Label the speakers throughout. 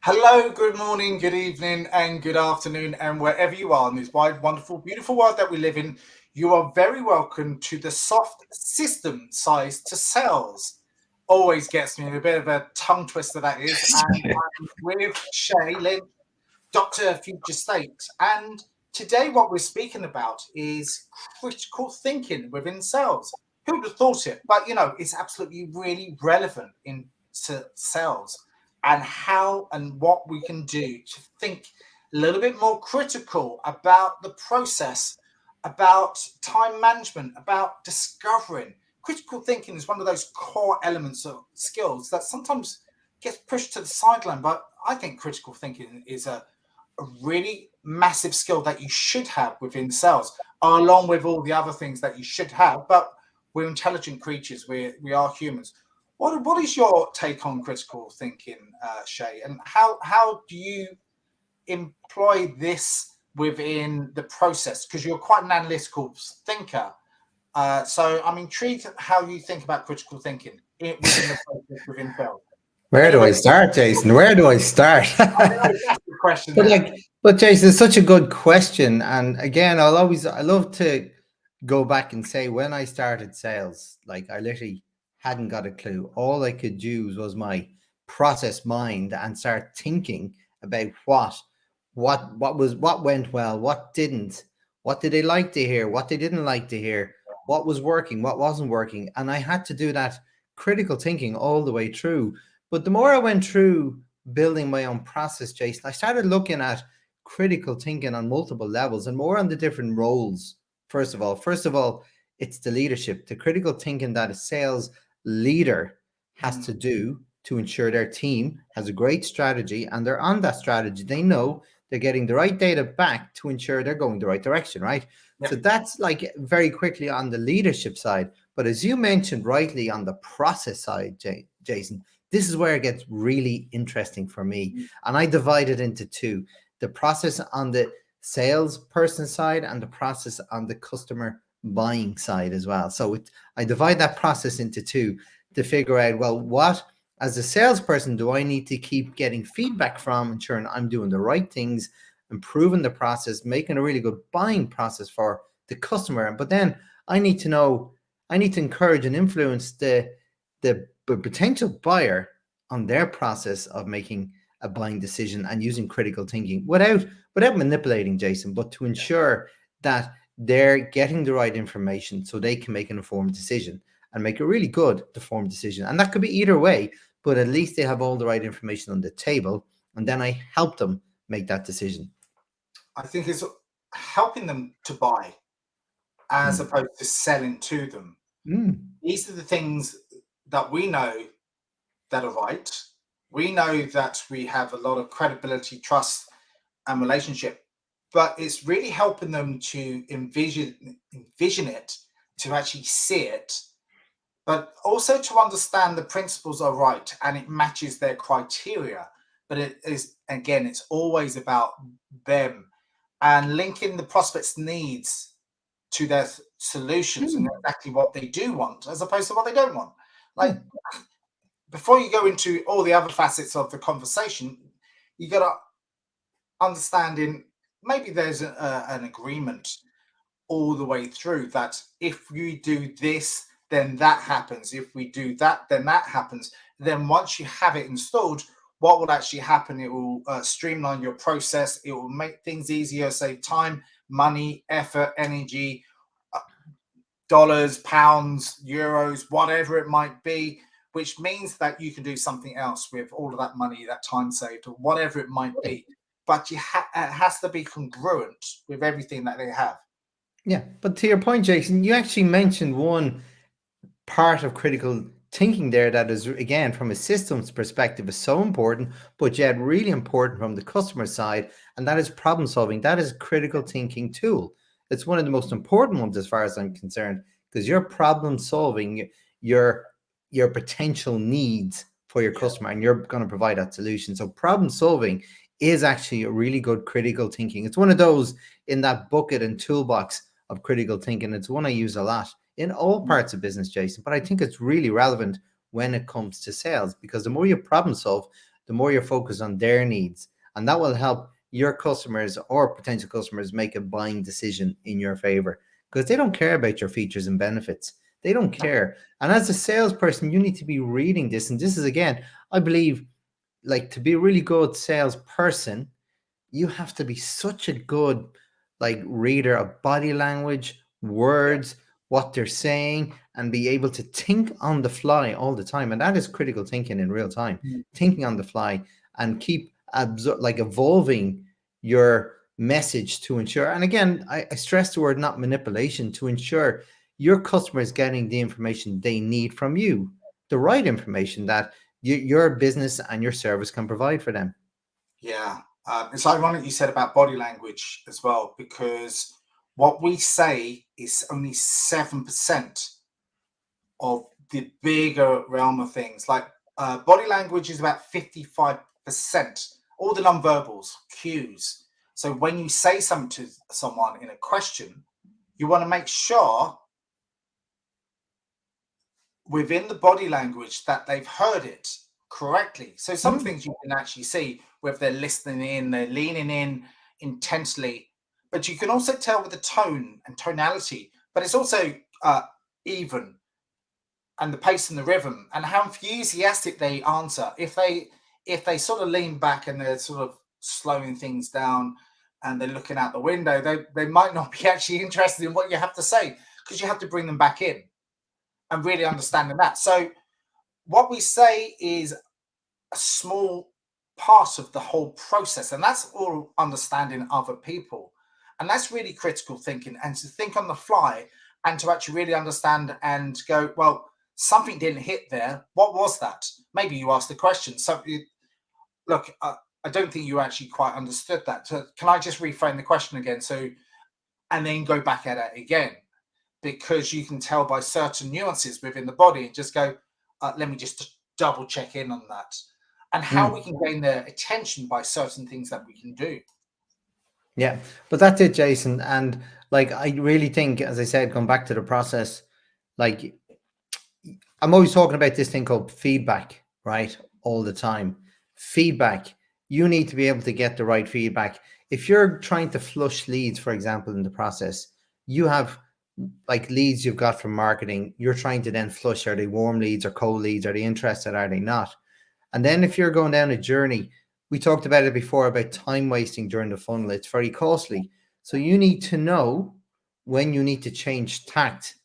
Speaker 1: Hello, good morning, good evening, and good afternoon, and wherever you are in this wide, wonderful, beautiful world that we live in, you are very welcome to the soft system size to sales. Always gets me a bit of a tongue twister, that is. And I'm with Shay Lynch, Dr. Future State. And today, what we're speaking about is critical thinking within sales. Who would have thought it? But it's absolutely really relevant in sales and how and what we can do to think a little bit more critical about the process, about time management, about discovering. Critical thinking is one of those core elements of skills that sometimes gets pushed to the sideline. But I think critical thinking is a really massive skill that you should have within sales, along with all the other things that you should have. But we're intelligent creatures. We are humans. What is your take on critical thinking, Shay? And how do you employ this within the process? Because you're quite an analytical thinker. So I'm intrigued at how you think about critical thinking within the process within sales.
Speaker 2: Where do
Speaker 1: Anyway,
Speaker 2: I start, Jason? Where do I start?
Speaker 1: I know that's the question
Speaker 2: but
Speaker 1: there.
Speaker 2: like, but Jason, it's such a good question. And again, I love to go back and say when I started sales, like I literally hadn't got a clue. All I could use was my process mind and start thinking about what went well, what didn't, what did they like to hear, what they didn't like to hear, what was working, what wasn't working. And I had to do that critical thinking all the way through. But the more I went through building my own process, Jason, I started looking at critical thinking on multiple levels and more on the different roles. First of all, it's the leadership, the critical thinking that a sales leader has
Speaker 1: Mm,
Speaker 2: to do to ensure their team has a great strategy and they're on that strategy. They know they're getting the right data back to ensure they're going the right direction, right?
Speaker 1: yeah.
Speaker 2: So that's like very quickly on the leadership side. But as you mentioned rightly on the process side, Jason, this is where it gets really interesting for me.
Speaker 1: Mm,
Speaker 2: And I divide it into two: the process on the salesperson side and the process on the customer buying side as well. So I divide that process into two to figure out, well, what as a salesperson do I need to keep getting feedback from, ensuring I'm doing the right things, improving the process, making a really good buying process for the customer. But then I need to know, I need to encourage and influence the potential buyer on their process of making a buying decision and using critical thinking without manipulating, Jason, but to
Speaker 1: yeah.
Speaker 2: ensure that they're getting the right information so they can make an informed decision and make a really good informed decision. And that could be either way, but at least they have all the right information on the table, and then I help them make that decision.
Speaker 1: I think it's helping them to buy as
Speaker 2: Mm.
Speaker 1: opposed to selling to them.
Speaker 2: Mm.
Speaker 1: These are the things that we know that are right. We know that we have a lot of credibility, trust, and relationship, but it's really helping them to envision it, to actually see it, but also to understand the principles are right and it matches their criteria. But it is, again, it's always about them and linking the prospect's needs to their solutions and
Speaker 2: Mm.
Speaker 1: exactly what they do want as opposed to what they don't want.
Speaker 2: Yeah.
Speaker 1: Like, before you go into all the other facets of the conversation, you got to understanding maybe there's an agreement all the way through that if we do this, then that happens. If we do that, then that happens. Then once you have it installed, what will actually happen? It will streamline your process. It will make things easier, save time, money, effort, energy, uh, dollars, pounds, euros, whatever it might be, which means that you can do something else with all of that money, that time saved, or whatever it might
Speaker 2: Yeah.
Speaker 1: be. But it has to be congruent with everything that they have.
Speaker 2: Yeah. But to your point, Jason, you actually mentioned one part of critical thinking there that is, again, from a systems perspective, is so important, but yet really important from the customer side, and that is problem solving. That is a critical thinking tool. It's one of the most important ones as far as I'm concerned, because you're problem solving your your potential needs for your
Speaker 1: Yeah.
Speaker 2: customer, and you're going to provide that solution. So problem solving is actually a really good critical thinking. It's one of those in that bucket and toolbox of critical thinking. It's one I use a lot in all parts of business, Jason. But I think it's really relevant when it comes to sales, because the more you problem solve, the more you're focused on their needs. And that will help your customers or potential customers make a buying decision in your favor, because they don't care about your features and benefits. They don't care. And as a salesperson, you need to be reading this. And this is, again, I believe, like, to be a really good salesperson, you have to be such a good, like, reader of body language, words, what they're saying, and be able to think on the fly all the time. And that is critical thinking in real time, thinking on the fly, and keep evolving your message to ensure. And again, I stress the word not manipulation, to ensure your customer is getting the information they need from you, the right information that your business and your service can provide for them.
Speaker 1: Yeah. It's ironic you said about body language as well, because what we say is only 7% of the bigger realm of things. Like body language is about 55%, all the nonverbals, cues. So when you say something to someone in a question, you want to make sure within the body language that they've heard it correctly. So some things you can actually see whether they're listening in, they're leaning in intensely, but you can also tell with the tone and tonality, but it's also even, and the pace and the rhythm and how enthusiastic they answer. If they sort of lean back and they're sort of slowing things down and they're looking out the window, they might not be actually interested in what you have to say, because you have to bring them back in and really understanding that. So what we say is a small part of the whole process, and that's all understanding other people. And that's really critical thinking, and to think on the fly and to actually really understand and go, well, something didn't hit there. What was that? Maybe you asked the question. So look, I don't think you actually quite understood that. So can I just reframe the question again? So, and then go back at it again, because you can tell by certain nuances within the body and just go, let me just double check in on that, and how we can gain their attention by certain things that we can do.
Speaker 2: Yeah, but that's it, Jason. And like, I really think, as I said, going back to the process, like, I'm always talking about this thing called feedback, right? All the time. Feedback. You need to be able to get the right feedback. If you're trying to flush leads, for example, in the process, you have like leads you've got from marketing, you're trying to then flush. Are they warm leads or cold leads? Are they interested? Are they not? And then if you're going down a journey, we talked about it before about time wasting during the funnel. It's very costly. So you need to know when you need to change tact,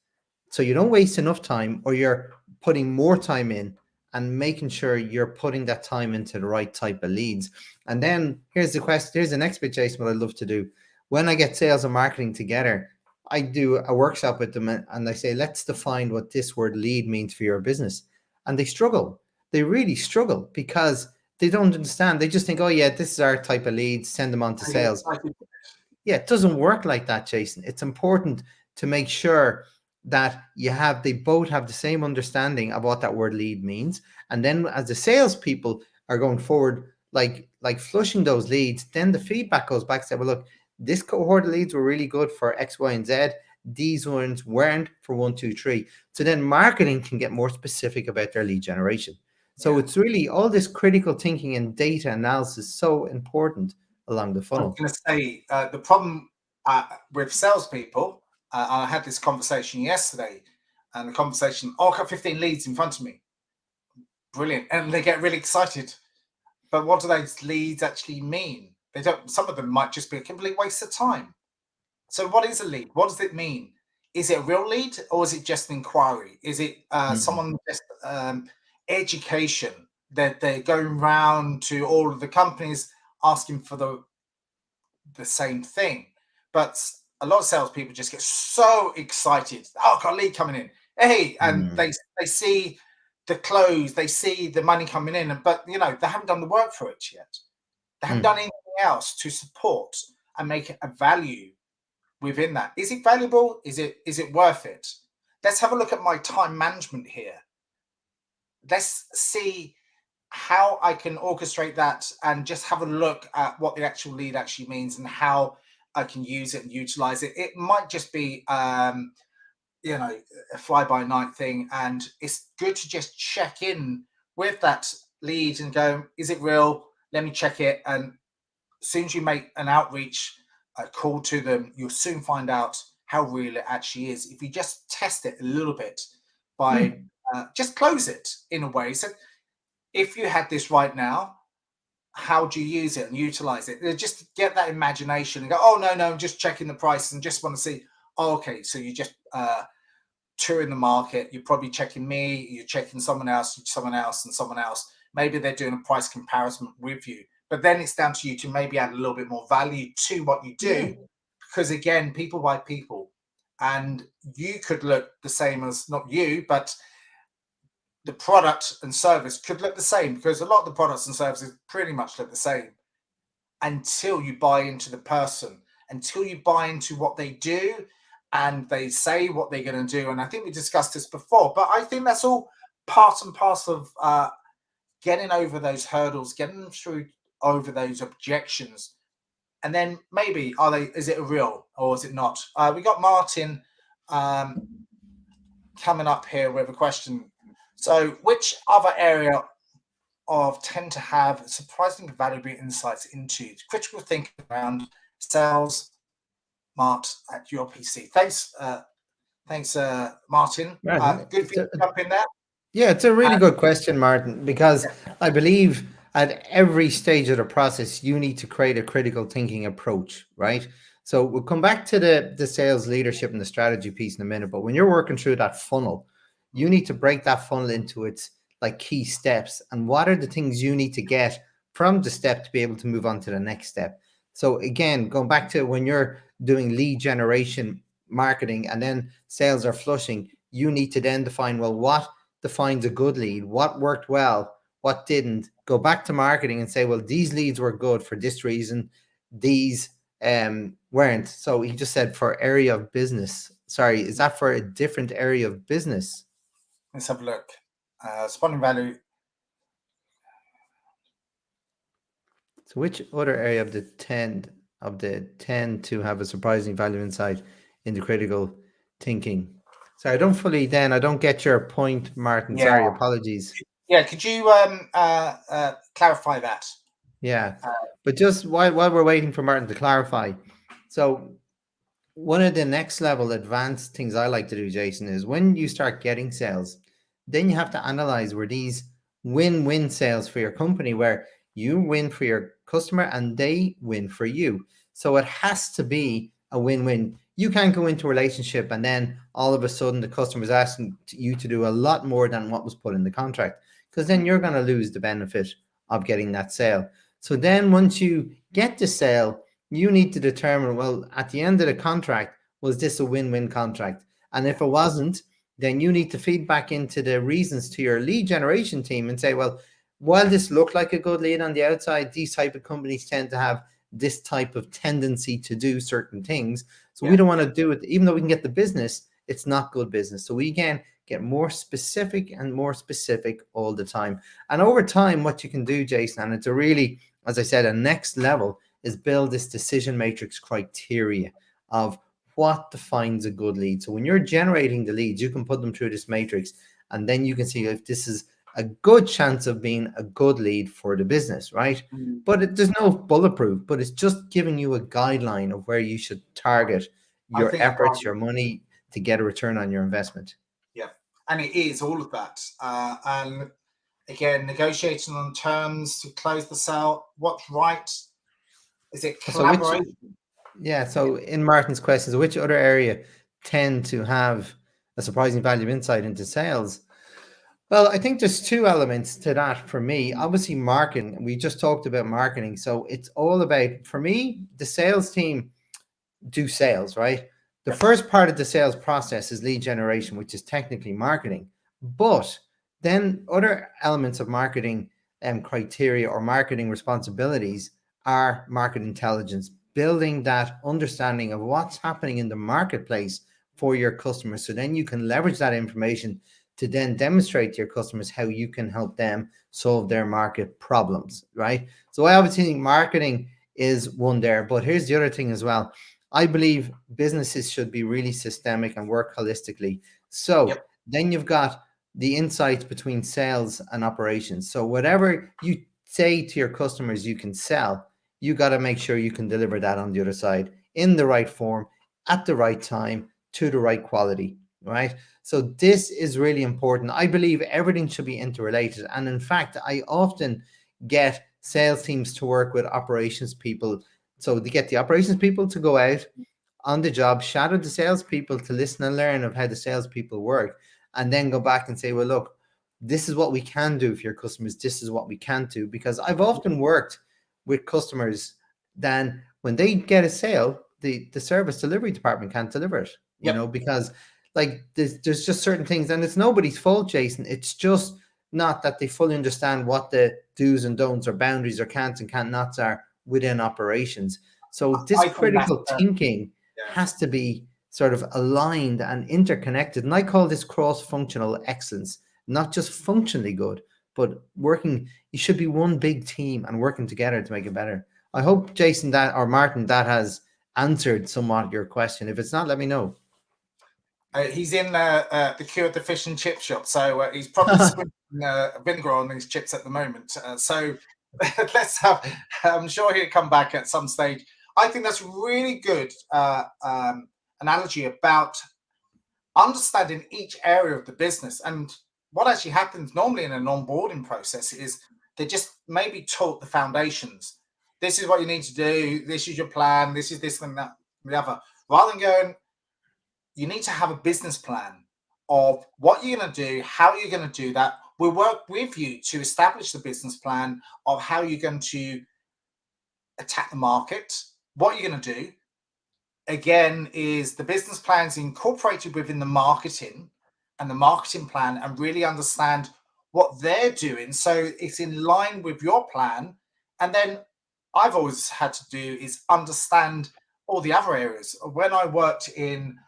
Speaker 2: so you don't waste enough time, or you're putting more time in, and making sure you're putting that time into the right type of leads. And then here's the question. Here's the next bit, Jason, what I love to do. When I get sales and marketing together, I do a workshop with them, and I say, let's define what this word lead means for your business. And they struggle. They really struggle, because they don't understand. They just think, oh yeah, this is our type of lead, send them on to sales. Yeah, it doesn't work like that, Jason. It's important to make sure that they both have the same understanding of what that word lead means. And then as the salespeople are going forward, like flushing those leads, then the feedback goes back and say, well, look, this cohort of leads were really good for X, Y, and Z. These ones weren't for 1, 2, 3. So then marketing can get more specific about their lead generation. So it's really all this critical thinking and data analysis so important along the funnel.
Speaker 1: I was going to say the problem with salespeople. I had this conversation yesterday, and the conversation, oh, I've got 15 leads in front of me. Brilliant. And they get really excited. But what do those leads actually mean? They don't. Some of them might just be a complete waste of time. So what is a lead? What does it mean? Is it a real lead, or is it just an inquiry? Is it someone just education that they're going around to all of the companies asking for the same thing? But a lot of salespeople just get so excited. Oh, I've got a lead coming in. Hey, and they see the close, they see the money coming in, but they haven't done the work for it yet. They haven't done anything else to support and make it a value within that. Is it valuable? Is it worth it? Let's have a look at my time management here. Let's see how I can orchestrate that, and just have a look at what the actual lead actually means and how I can use it and utilize it. It might just be a fly-by-night thing, and it's good to just check in with that lead and go, is it real? Let me check it. And as soon as you make an outreach call to them, you'll soon find out how real it actually is. If you just test it a little bit by just close it in a way. So if you had this right now, how do you use it and utilize it? Just get that imagination and go, oh, no, I'm just checking the price and just want to see, oh, okay, so you just touring the market. You're probably checking me, you're checking someone else, and someone else. Maybe they're doing a price comparison with you. But then it's down to you to maybe add a little bit more value to what you do. Because again, people buy people. And you could look the same as, not you, but the product and service could look the same, because a lot of the products and services pretty much look the same until you buy into the person, until you buy into what they do and they say what they're going to do. And I think we discussed this before, but I think that's all part and parcel of getting over those hurdles, getting them through over those objections. And then maybe, is it a real or is it not? We got Martin coming up here with a question. So which other area of tend to have surprisingly valuable insights into critical thinking around sales, Mart, at your PC? Thanks, Martin. Good for you to jump in there.
Speaker 2: Yeah, it's a really good question, Martin, because I believe at every stage of the process, you need to create a critical thinking approach, right? So we'll come back to the sales leadership and the strategy piece in a minute, but when you're working through that funnel, you need to break that funnel into its like key steps. And what are the things you need to get from the step to be able to move on to the next step? So again, going back to when you're doing lead generation marketing and then sales are flushing, you need to then define, well, what defines a good lead? What worked well? What didn't? Go back to marketing and say, well, these leads were good for this reason. These weren't. So he just said for area of business. Sorry, is that for a different area of business?
Speaker 1: Let's have a look. Responding value.
Speaker 2: So which other area of the 10 to have a surprising value insight into critical thinking? Sorry, I don't get your point, Martin.
Speaker 1: Yeah.
Speaker 2: Sorry, apologies.
Speaker 1: Yeah, could you clarify that?
Speaker 2: Yeah, but just while we're waiting for Martin to clarify, so one of the next level advanced things I like to do, Jason, is when you start getting sales, then you have to analyze were these win-win sales for your company, where you win for your customer and they win for you. So it has to be a win-win. You can't go into a relationship and then all of a sudden the customer is asking you to do a lot more than what was put in the contract, because then you're going to lose the benefit of getting that sale. So then once you get the sale, you need to determine, well, at the end of the contract, was this a win-win contract? And if it wasn't, then you need to feed back into the reasons to your lead generation team and say, well, while this looked like a good lead on the outside, these type of companies tend to have this type of tendency to do certain things. So we don't want to do it, even though we can get the business, it's not good business. So we can get more specific and more specific all the time. And over time, what you can do, Jason, and it's a really, as I said, a next level, is build this decision matrix criteria of what defines a good lead. So when you're generating the leads, you can put them through this matrix, and then you can see if this is a good chance of being a good lead for the business, right? But there's no bulletproof, but it's just giving you a guideline of where you should target your efforts, your money, to get a return on your investment.
Speaker 1: Yeah, and it is all of that. And again, negotiating on terms to close the sale. What's right? Is it collaboration?
Speaker 2: So in Martin's questions, which other area tend to have a surprising value insight into sales? Well, I think there's two elements to that for me. Obviously, marketing. We just talked about marketing. So it's all about, for me, the sales team do sales, right? The first part of the sales process is lead generation, which is technically marketing. But then other elements of marketing criteria or marketing responsibilities are market intelligence, building that understanding of what's happening in the marketplace for your customers. So then you can leverage that information to then demonstrate to your customers how you can help them solve their market problems, right? So I obviously think marketing is one there, but here's the other thing as well. I believe businesses should be really systemic and work holistically. So then you've got the insights between sales and operations. So whatever you say to your customers you can sell, you got to make sure you can deliver that on the other side in the right form, at the right time, to the right quality, right? So this is really important. I believe everything should be interrelated. And in fact, I often get sales teams to work with operations people. So they get the operations people to go out on the job, shadow the salespeople to listen and learn of how the salespeople work, and then go back and say, well, look, this is what we can do for your customers. This is what we can't do. Because I've often worked with customers, then when they get a sale, the service delivery department can't deliver it, you know, because like there's just certain things, and it's nobody's fault, Jason. It's just not that they fully understand what the do's and don'ts or boundaries or can'ts and can't nots are within operations. So this
Speaker 1: I think that's
Speaker 2: critical thinking has to be sort of aligned and interconnected. And I call this cross-functional excellence, not just functionally good, but working. You should be one big team and working together to make it better. I hope, Jason, that, or Martin, that has answered somewhat your question. If it's not, let me know.
Speaker 1: He's in the queue at the fish and chip shop, so he's probably sprinkling vinegar on these chips at the moment. So let's have. I'm sure he'll come back at some stage. I think that's really good analogy about understanding each area of the business. And what actually happens normally in an onboarding process is they just maybe taught the foundations. This is what you need to do. This is your plan. This is this and that, and the other. Rather than going, you need to have a business plan of what you're going to do, how you're going to do that. We'll work with you to establish the business plan of how you're going to attack the market, what you're going to do. Again, is the business plans incorporated within the marketing and the marketing plan, and really understand what they're doing so it's in line with your plan. And then I've always had to do is understand all the other areas. When I worked in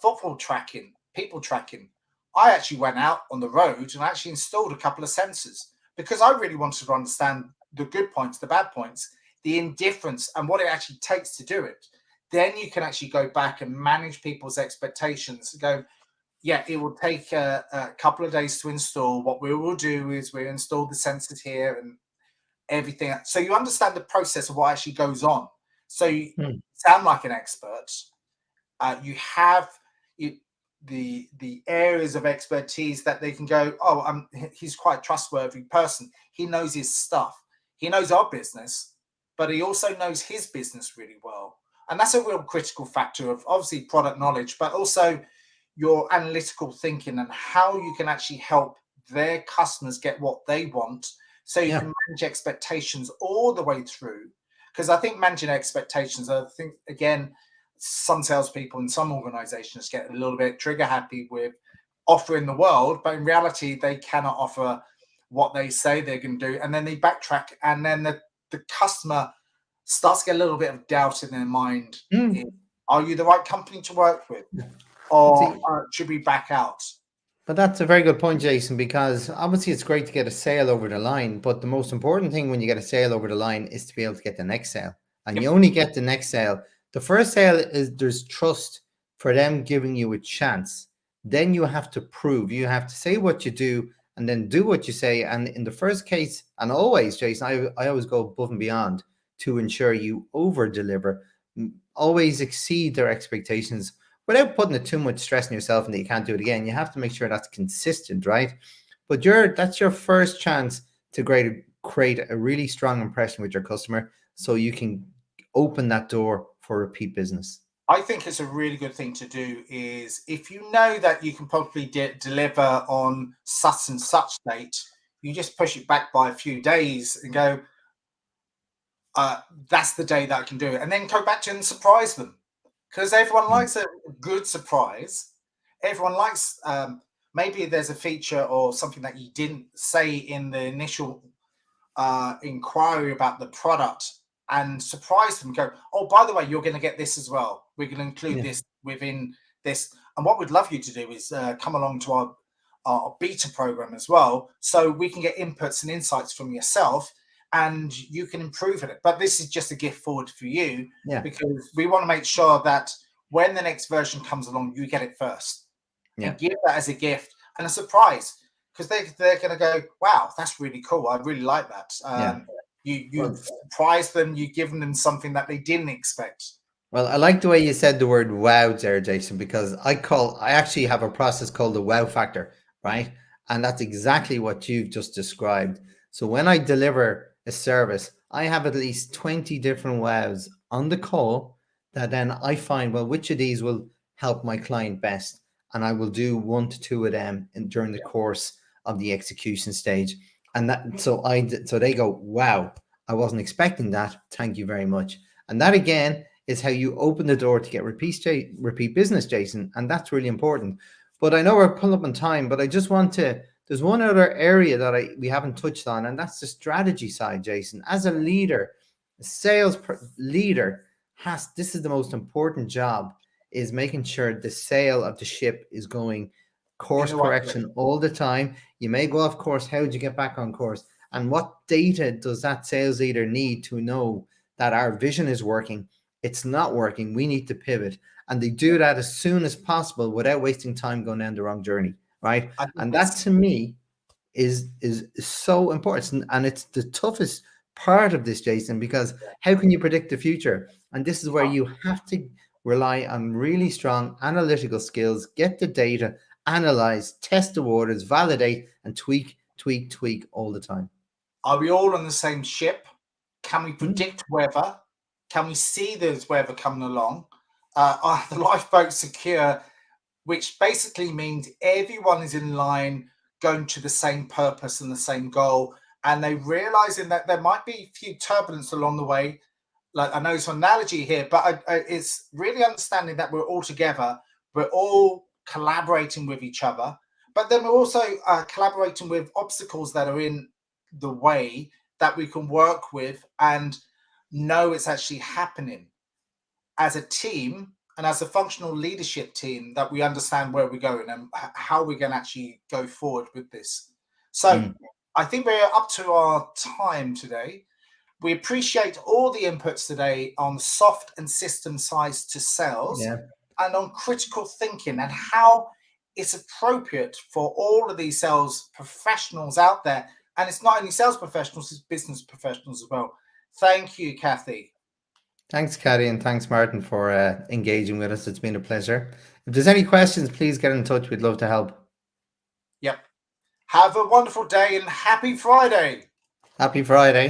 Speaker 1: football tracking, people tracking, I actually went out on the road and actually installed a couple of sensors because I really wanted to understand the good points, the bad points, the indifference, and what it actually takes to do it. Then you can actually go back and manage people's expectations. Go, yeah, it will take a couple of days to install. What we will do is we install the sensors here and everything. So you understand the process of what actually goes on. So you sound like an expert. You have the areas of expertise that they can go, oh, he's quite a trustworthy person. He knows his stuff. He knows our business, but he also knows his business really well. And that's a real critical factor of obviously product knowledge, but also your analytical thinking and how you can actually help their customers get what they want. So you can manage expectations all the way through. Because I think managing expectations, I think, again, some salespeople in some organizations get a little bit trigger happy with offering the world, but in reality, they cannot offer what they say they're going to do. And then they backtrack, and then the customer starts to get a little bit of doubt in their mind. Are you the right company to work with? Or should we back out?
Speaker 2: But that's a very good point, Jason, because obviously it's great to get a sale over the line, but the most important thing when you get a sale over the line is to be able to get the next sale. And you only get the next sale. The first sale is there's trust for them giving you a chance. Then you have to prove. You have to say what you do and then do what you say. And in the first case, and always, Jason, I always go above and beyond to ensure you over deliver, always exceed their expectations without putting too much stress on yourself and that you can't do it again. You have to make sure that's consistent, right? But that's your first chance to create a really strong impression with your customer so you can open that door for repeat business.
Speaker 1: I think it's a really good thing to do is if you know that you can probably deliver on such and such date, you just push it back by a few days and go, that's the day that I can do it. And then go back to and surprise them. Because everyone likes a good surprise. Everyone likes, maybe there's a feature or something that you didn't say in the initial inquiry about the product, and surprise them. Go, oh, by the way, you're going to get this as well. We're going to include this within this. And what we'd love you to do is come along to our beta program as well, so we can get inputs and insights from yourself, and you can improve it. But this is just a gift forward for you, because we want to make sure that when the next version comes along, you get it first. And give that as a gift. and a surprise, because they're going to go, wow, that's really cool. I really like that.
Speaker 2: Yeah.
Speaker 1: You've
Speaker 2: Well,
Speaker 1: surprised them. You've given them something that they didn't expect.
Speaker 2: well, I like the way you said the word wow there, Jason, because I actually have a process called the wow factor, right? And that's exactly what you've just described. So when I deliver a service, I have at least 20 different wows on the call that then I find, well, which of these will help my client best? And I will do one to two of them during the course of the execution stage. And that, so they go, wow, I wasn't expecting that. Thank you very much. And that again is how you open the door to get repeat business, Jason. And that's really important. But I know we're pulling up on time, but I just want to, there's one other area that we haven't touched on, and that's the strategy side, Jason. As a leader, a leader this is the most important job, is making sure the sail of the ship is going
Speaker 1: In
Speaker 2: course
Speaker 1: the right
Speaker 2: correction
Speaker 1: direction.
Speaker 2: all the time. You may go off course. How do you get back on course? And what data does that sales leader need to know that our vision is working? It's not working. We need to pivot. And they do that as soon as possible without wasting time going down the wrong journey. Right.
Speaker 1: I think
Speaker 2: And that
Speaker 1: it's
Speaker 2: to me is so important. And it's the toughest part of this, Jason, because how can you predict the future? And this is where you have to rely on really strong analytical skills, get the data, analyze, test the waters, validate, and tweak all the time.
Speaker 1: Are we all on the same ship? Can we
Speaker 2: Hmm?
Speaker 1: predict weather? Can we see there's weather coming along? Are the lifeboats secure? Which basically means everyone is in line, going to the same purpose and the same goal. And they realizing that there might be a few turbulence along the way. Like, I know it's an analogy here, but it's really understanding that we're all together. We're all collaborating with each other, but then we're also collaborating with obstacles that are in the way that we can work with and know it's actually happening as a team and as a functional leadership team, that we understand where we're going and how we can actually go forward with this. So
Speaker 2: Mm.
Speaker 1: I think we're up to our time today. We appreciate all the inputs today on soft and system size to sales
Speaker 2: Yeah.
Speaker 1: and on critical thinking and how it's appropriate for all of these sales professionals out there. And it's not only sales professionals, it's business professionals as well. Thank you, Kathy.
Speaker 2: Thanks, Caddy, and thanks, Martin, for engaging with us. It's been a pleasure. If there's any questions, please get in touch. We'd love to help.
Speaker 1: Yep. Have a wonderful day and happy Friday.
Speaker 2: Happy Friday.